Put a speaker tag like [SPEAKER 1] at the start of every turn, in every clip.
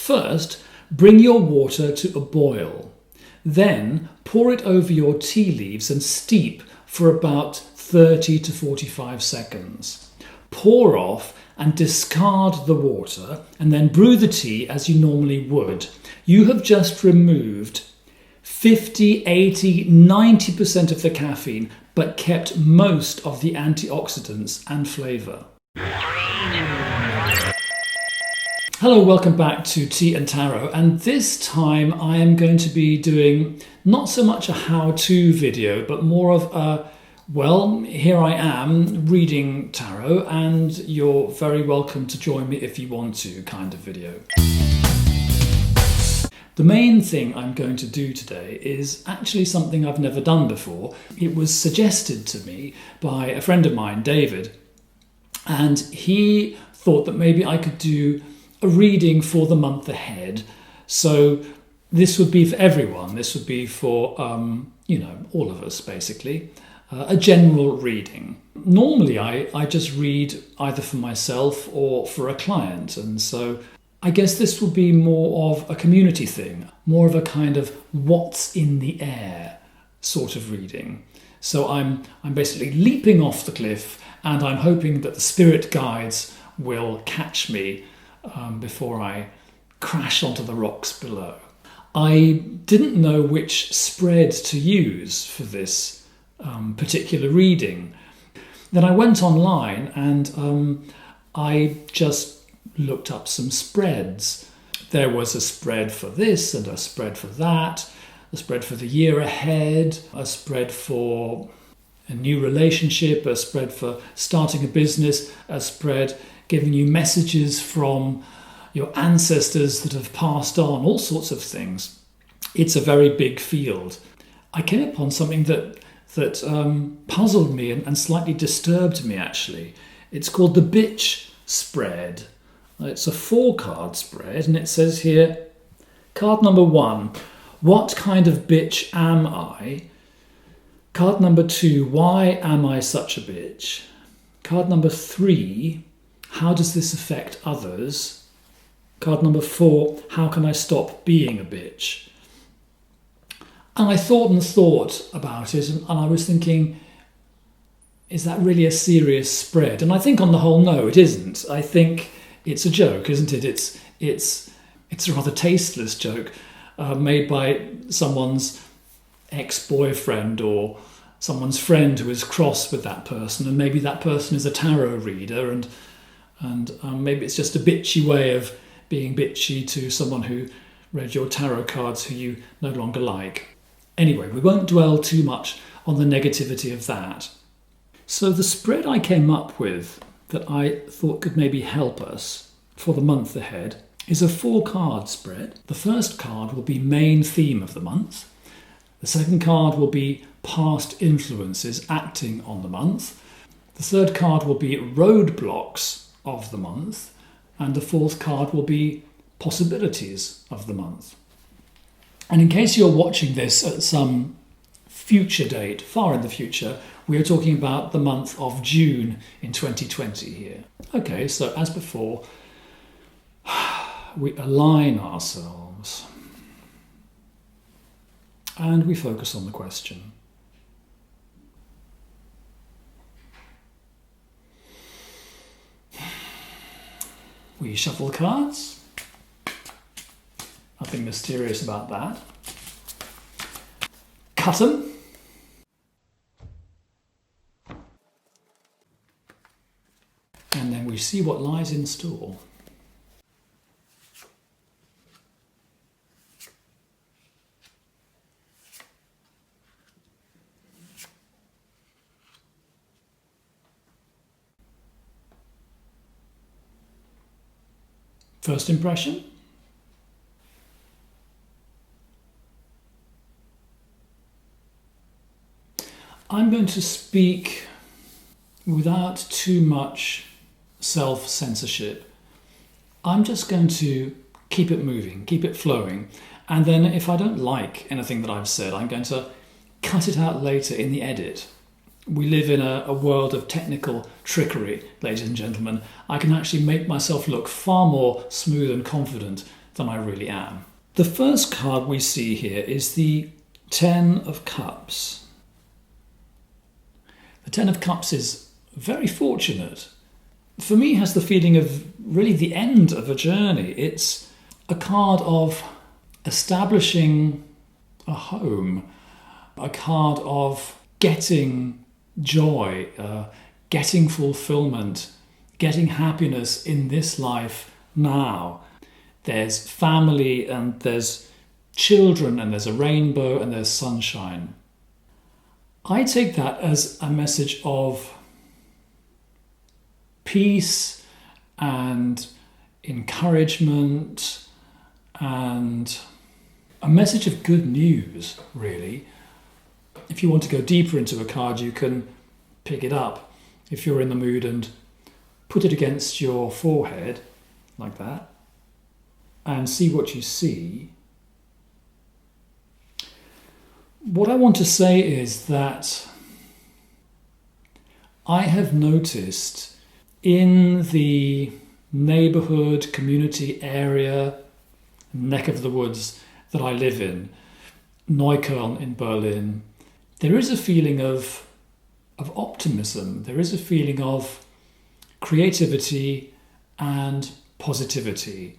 [SPEAKER 1] First, bring your water to a boil. Then pour it over your tea leaves and steep for about 30 to 45 seconds. Pour off and discard the water and then brew the tea as you normally would. You have just removed 50, 80, 90% of the caffeine, but kept most of the antioxidants and flavour. Hello, welcome back to Tea and Tarot, and this time I am going to be doing not so much a how-to video, but more of a, well, here I am reading tarot and you're very welcome to join me if you want to kind of video. The main thing I'm going to do today is actually something I've never done before. It was suggested to me by a friend of mine, David, and he thought that maybe I could do a reading for the month ahead. So this would be for everyone. This would be for, all of us, basically. A general reading. Normally, I just read either for myself or for a client. And so I guess this will be more of a community thing, more of a kind of what's in the air sort of reading. So I'm basically leaping off the cliff and I'm hoping that the spirit guides will catch me before I crash onto the rocks below. I didn't know which spread to use for this particular reading. Then I went online and I just looked up some spreads. There was a spread for this and a spread for that, a spread for the year ahead, a spread for a new relationship, a spread for starting a business, a spread giving you messages from your ancestors that have passed on, all sorts of things. It's a very big field. I came upon something that puzzled me and slightly disturbed me, actually. It's called the bitch spread. It's a 4-card spread, and it says here, card number 1, what kind of bitch am I? Card number 2, why am I such a bitch? Card number 3, how does this affect others? Card number 4, how can I stop being a bitch? And I thought about it, and I was thinking, is that really a serious spread? And I think on the whole, no, it isn't. I think it's a joke, isn't it? It's a rather tasteless joke made by someone's ex-boyfriend or someone's friend who is cross with that person, and maybe that person is a tarot reader, and maybe it's just a bitchy way of being bitchy to someone who read your tarot cards who you no longer like. Anyway, we won't dwell too much on the negativity of that. So the spread I came up with that I thought could maybe help us for the month ahead is a 4-card spread. The first card will be main theme of the month. The second card will be past influences acting on the month. The third card will be roadblocks of the month, and the 4th card will be possibilities of the month. And in case you're watching this at some future date, far in the future, we are talking about the month of June in 2020 here. Okay, so as before, we align ourselves and we focus on the question. We shuffle cards. Nothing mysterious about that. Cut them. And then we see what lies in store. First impression? I'm going to speak without too much self-censorship. I'm just going to keep it moving, keep it flowing, and then if I don't like anything that I've said, I'm going to cut it out later in the edit. We live in a world of technical trickery, ladies and gentlemen. I can actually make myself look far more smooth and confident than I really am. The first card we see here is the Ten of Cups. The Ten of Cups is very fortunate. For me, it has the feeling of really the end of a journey. It's a card of establishing a home, a card of getting joy, getting fulfillment, getting happiness in this life now. There's family and there's children and there's a rainbow and there's sunshine. I take that as a message of peace and encouragement and a message of good news, really. If you want to go deeper into a card, you can pick it up if you're in the mood and put it against your forehead like that and see what you see. What I want to say is that I have noticed in the neighbourhood, community area, neck of the woods that I live in, Neukölln in Berlin, there is a feeling of optimism. There is a feeling of creativity and positivity.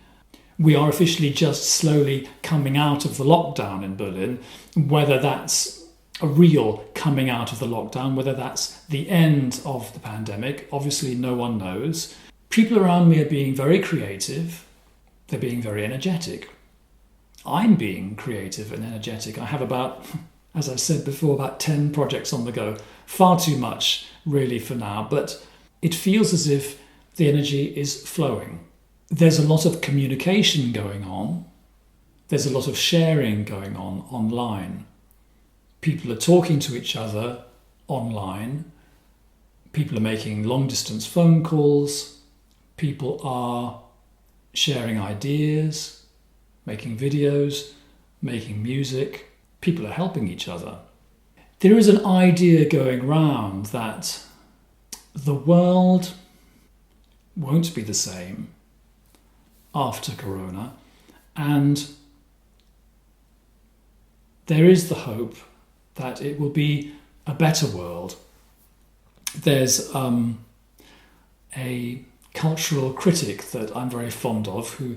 [SPEAKER 1] We are officially just slowly coming out of the lockdown in Berlin, whether that's a real coming out of the lockdown, whether that's the end of the pandemic, obviously no one knows. People around me are being very creative. They're being very energetic. I'm being creative and energetic. I have about, as I said before, about 10 projects on the go. Far too much, really, for now, but it feels as if the energy is flowing. There's a lot of communication going on. There's a lot of sharing going on online. People are talking to each other online. People are making long-distance phone calls. People are sharing ideas, making videos, making music. People are helping each other. There is an idea going round that the world won't be the same after Corona, and there is the hope that it will be a better world. There's a cultural critic that I'm very fond of, who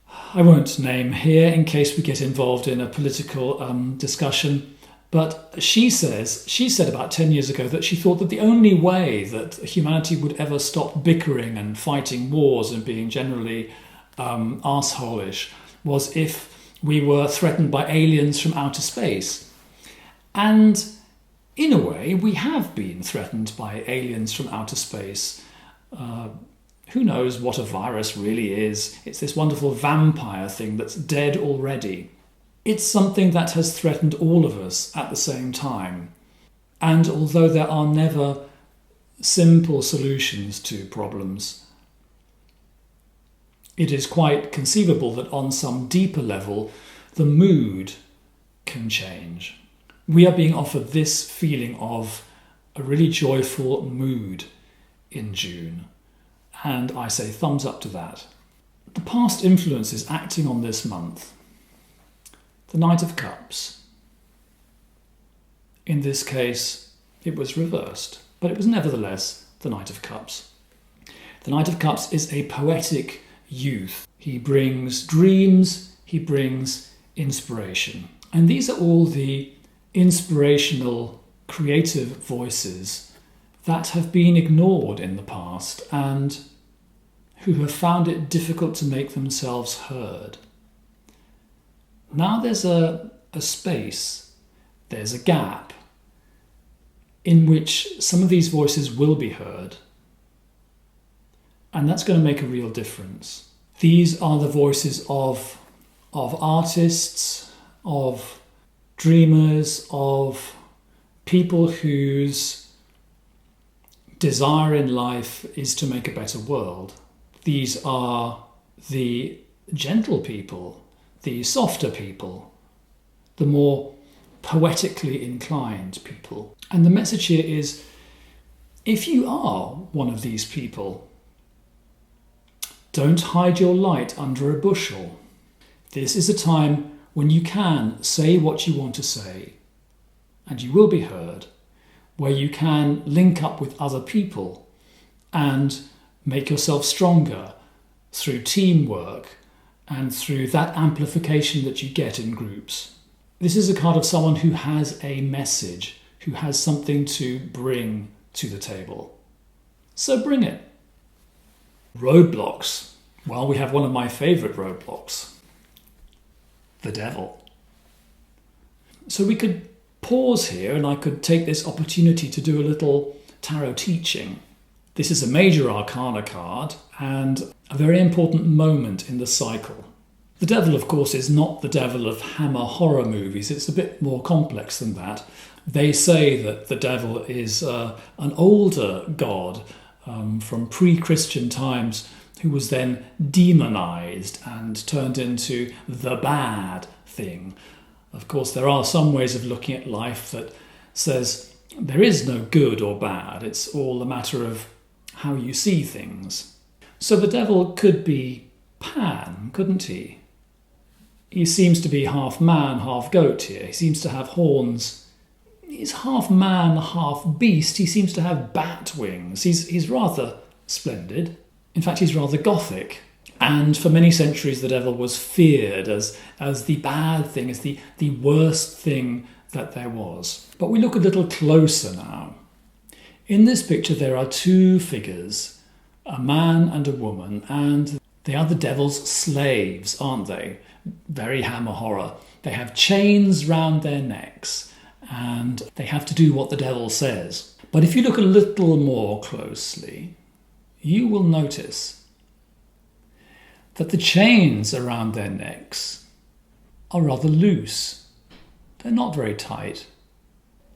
[SPEAKER 1] I won't name here in case we get involved in a political discussion, but she said about 10 years ago that she thought that the only way that humanity would ever stop bickering and fighting wars and being generally arseholish was if we were threatened by aliens from outer space. And in a way, we have been threatened by aliens from outer space. Who knows what a virus really is? It's this wonderful vampire thing that's dead already. It's something that has threatened all of us at the same time. And although there are never simple solutions to problems, it is quite conceivable that on some deeper level, the mood can change. We are being offered this feeling of a really joyful mood in June. And I say thumbs up to that. The past influences acting on this month. The Knight of Cups. In this case, it was reversed, but it was nevertheless the Knight of Cups. The Knight of Cups is a poetic youth. He brings dreams, he brings inspiration. And these are all the inspirational, creative voices that have been ignored in the past and who have found it difficult to make themselves heard. Now there's a space, there's a gap in which some of these voices will be heard. And that's going to make a real difference. These are the voices of artists, of dreamers, of people whose desire in life is to make a better world. These are the gentle people, the softer people, the more poetically inclined people. And the message here is, if you are one of these people, Don't hide your light under a bushel. This is a time when you can say what you want to say, and you will be heard, where you can link up with other people and make yourself stronger through teamwork and through that amplification that you get in groups. This is a card of someone who has a message, who has something to bring to the table. So bring it. Roadblocks. Well, we have one of my favourite roadblocks. The devil. So we could pause here and I could take this opportunity to do a little tarot teaching. This is a major arcana card and a very important moment in the cycle. The devil, of course, is not the devil of Hammer horror movies. It's a bit more complex than that. They say that the devil is an older god from pre-Christian times who was then demonized and turned into the bad thing. Of course, there are some ways of looking at life that says there is no good or bad. It's all a matter of how you see things. So the devil could be Pan, couldn't he? He seems to be half man, half goat here. He seems to have horns. He's half man, half beast. He seems to have bat wings. He's rather splendid. In fact, he's rather gothic. And for many centuries, the devil was feared as the bad thing, as the worst thing that there was. But we look a little closer now. In this picture, there are two figures, a man and a woman, and they are the devil's slaves, aren't they? Very Hammer horror. They have chains round their necks, and they have to do what the devil says. But if you look a little more closely, you will notice that the chains around their necks are rather loose. They're not very tight.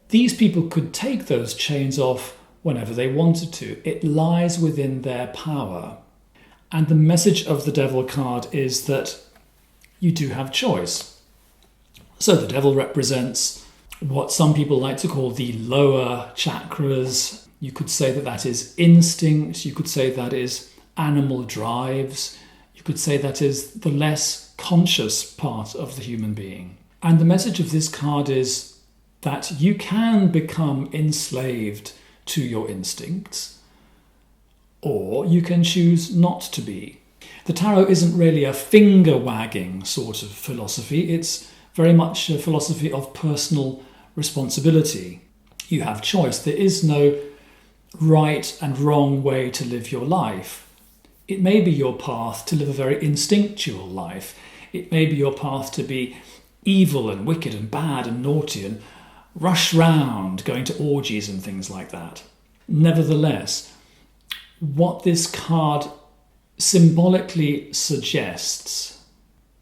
[SPEAKER 1] These people could take those chains off whenever they wanted to. It lies within their power. And the message of the devil card is that you do have choice. So the devil represents what some people like to call the lower chakras. You could say that that is instinct. You could say that is animal drives. You could say that is the less conscious part of the human being. And the message of this card is that you can become enslaved to your instincts, or you can choose not to be. The tarot isn't really a finger-wagging sort of philosophy. It's very much a philosophy of personal responsibility. You have choice. There is no right and wrong way to live your life. It may be your path to live a very instinctual life. It may be your path to be evil and wicked and bad and naughty and rush round going to orgies and things like that. Nevertheless, what this card symbolically suggests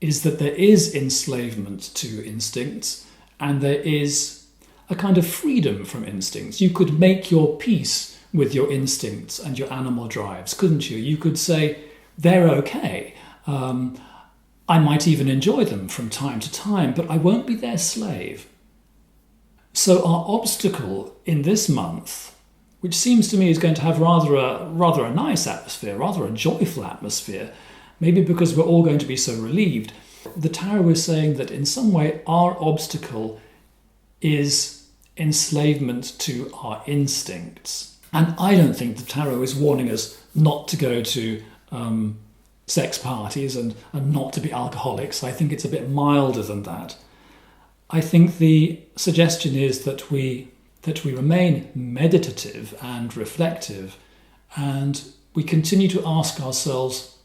[SPEAKER 1] is that there is enslavement to instincts and there is a kind of freedom from instincts. You could make your peace with your instincts and your animal drives, couldn't you? You could say, they're okay. I might even enjoy them from time to time, but I won't be their slave. So our obstacle in this month, which seems to me is going to have rather a nice atmosphere, rather a joyful atmosphere, maybe because we're all going to be so relieved, the tarot is saying that in some way our obstacle is enslavement to our instincts. And I don't think the tarot is warning us not to go to sex parties and not to be alcoholics. I think it's a bit milder than that. I think the suggestion is that we remain meditative and reflective, and we continue to ask ourselves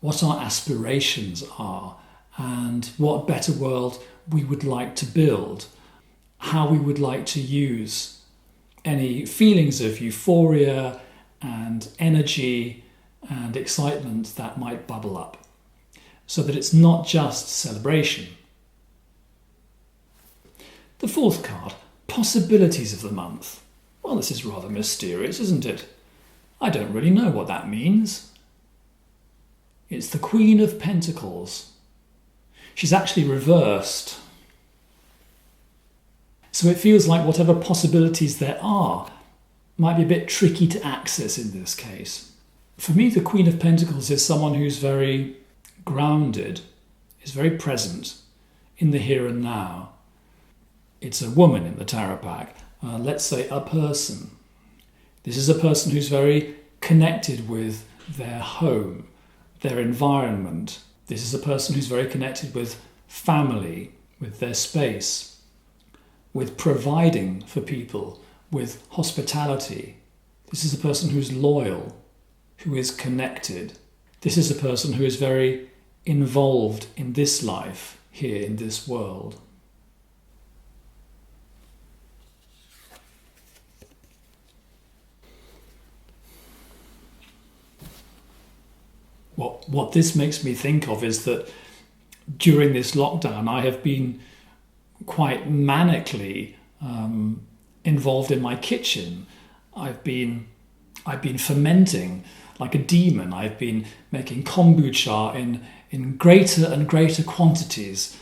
[SPEAKER 1] what our aspirations are and what better world we would like to build, how we would like to use any feelings of euphoria and energy and excitement that might bubble up, so that it's not just celebration. The fourth card, possibilities of the month. Well, this is rather mysterious, isn't it? I don't really know what that means. It's the Queen of Pentacles. She's actually reversed. So it feels like whatever possibilities there are might be a bit tricky to access in this case. For me, the Queen of Pentacles is someone who's very grounded, is very present in the here and now. It's a woman in the tarot pack. Let's say a person. This is a person who's very connected with their home, their environment. This is a person who's very connected with family, with their space, with providing for people, with hospitality. This is a person who's loyal, who is connected. This is a person who is very involved in this life, here in this world. What this makes me think of is that during this lockdown, I have been quite manically involved in my kitchen. I've been fermenting like a demon. I've been making kombucha in greater and greater quantities.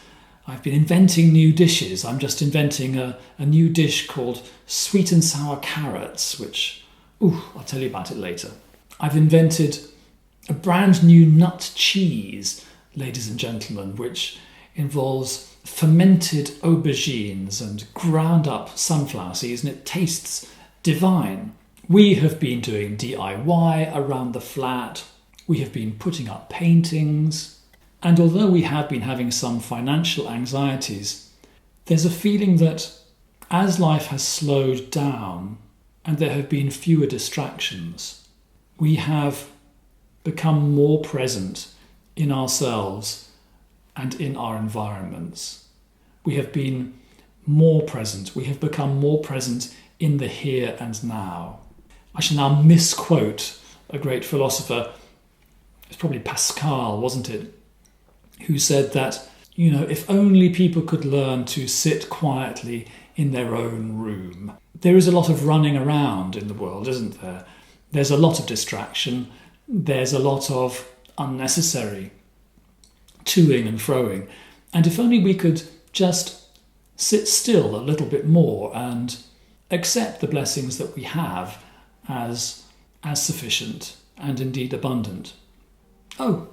[SPEAKER 1] I've been inventing new dishes. I'm just inventing a new dish called sweet and sour carrots, which, I'll tell you about it later. I've invented a brand new nut cheese, ladies and gentlemen, which involves fermented aubergines and ground up sunflower seeds, and it tastes divine. We have been doing DIY around the flat. We have been putting up paintings. And although we have been having some financial anxieties, there's a feeling that as life has slowed down and there have been fewer distractions, we have become more present in ourselves and in our environments. We have been more present. We have become more present in the here and now. I shall now misquote a great philosopher. It's probably Pascal, wasn't it? Who said that, if only people could learn to sit quietly in their own room. There is a lot of running around in the world, isn't there? There's a lot of distraction. There's a lot of unnecessary toing and froing. And if only we could just sit still a little bit more and accept the blessings that we have as sufficient and indeed abundant. Oh,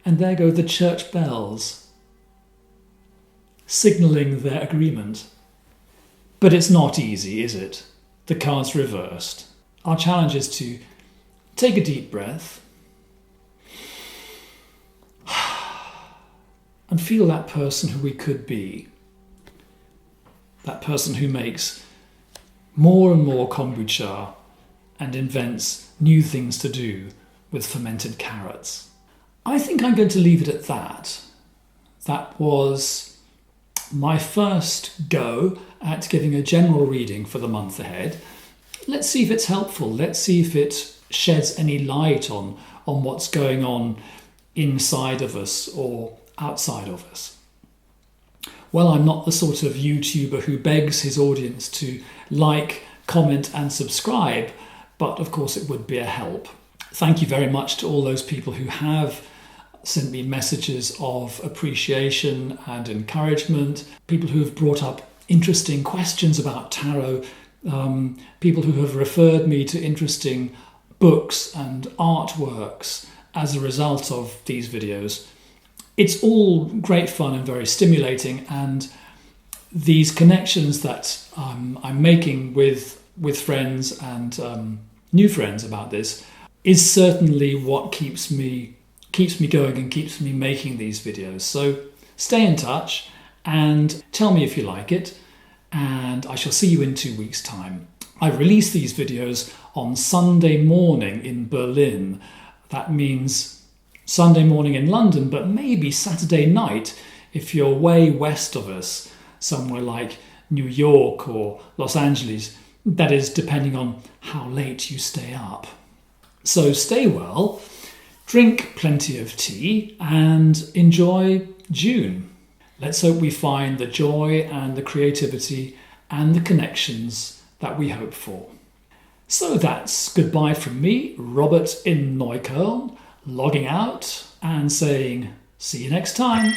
[SPEAKER 1] and there go the church bells, signalling their agreement. But it's not easy, is it? The cards reversed. Our challenge is to take a deep breath and feel that person who we could be. That person who makes more and more kombucha and invents new things to do with fermented carrots. I think I'm going to leave it at that. That was my first go at giving a general reading for the month ahead. Let's see if it's helpful. Let's see if it sheds any light on what's going on inside of us or outside of us. Well, I'm not the sort of YouTuber who begs his audience to like, comment and subscribe, but of course it would be a help. Thank you very much to all those people who have sent me messages of appreciation and encouragement, people who have brought up interesting questions about tarot, people who have referred me to interesting books and artworks as a result of these videos. It's all great fun and very stimulating, and these connections that I'm making with friends and new friends about this is certainly what keeps me going and keeps me making these videos. So stay in touch and tell me if you like it, and I shall see you in 2 weeks' time. I release these videos on Sunday morning in Berlin. That means Sunday morning in London, but maybe Saturday night if you're way west of us, somewhere like New York or Los Angeles. That is, depending on how late you stay up. So stay well, drink plenty of tea, and enjoy June. Let's hope we find the joy and the creativity and the connections that we hope for. So that's goodbye from me, Robert in Neukölln, logging out and saying, see you next time.